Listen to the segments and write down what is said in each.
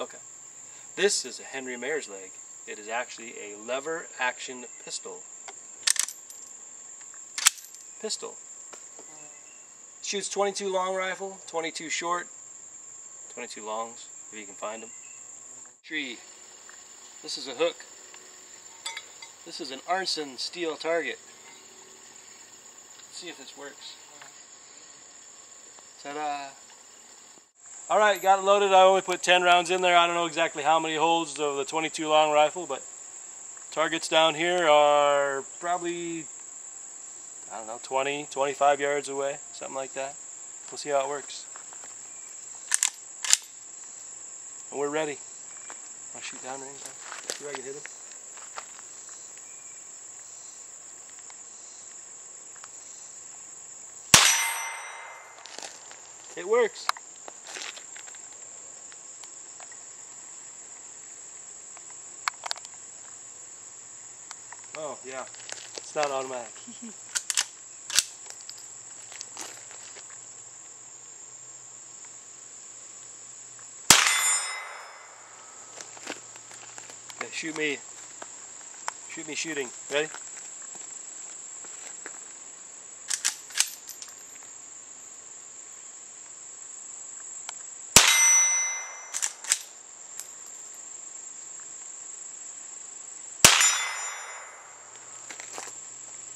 Okay. This is a Henry Mayersleg. It is actually a lever action pistol. Shoots 22 long rifle, 22 short, 22 longs, if you can find them. Tree. This is a hook. This is an Arneson steel target. Let's see if this works. Ta-da! Alright, got it loaded. I only put 10 rounds in there. I don't know exactly how many holds of the 22 long rifle, but targets down here are probably, I don't know, 20, 25 yards away, something like that. We'll see how it works. And we're ready. I'll shoot down range. See if I can hit him. It works. Oh, yeah. It's not automatic. Okay, shoot me. Shoot me shooting. Ready?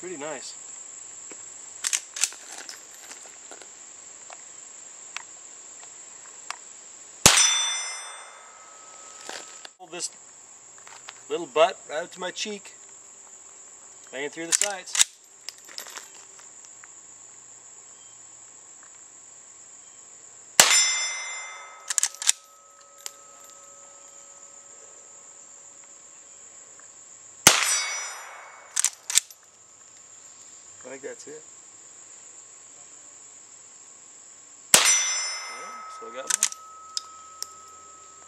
Pretty nice. Hold this little butt right up to my cheek, laying through the sights. I think that's it. Well, still got more.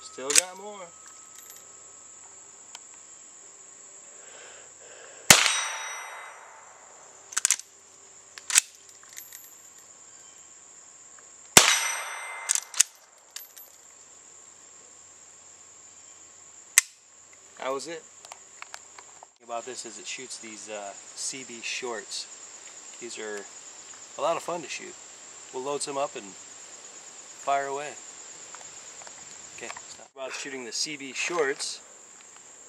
Still got more. That was it. The thing about this is it shoots these CB shorts. These are a lot of fun to shoot. We'll load some up and fire away. Okay, stop. About shooting the CB shorts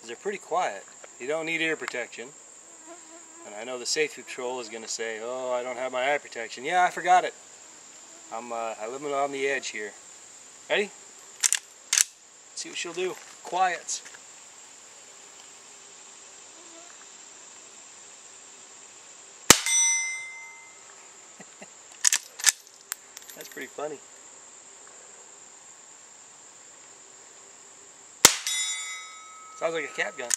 is they're pretty quiet. You don't need ear protection. And I know the safety patrol is going to say, "Oh, I don't have my eye protection." Yeah, I forgot it. I live on the edge here. Ready? Let's see what she'll do. Quiet. That's pretty funny. Sounds like a cap gun.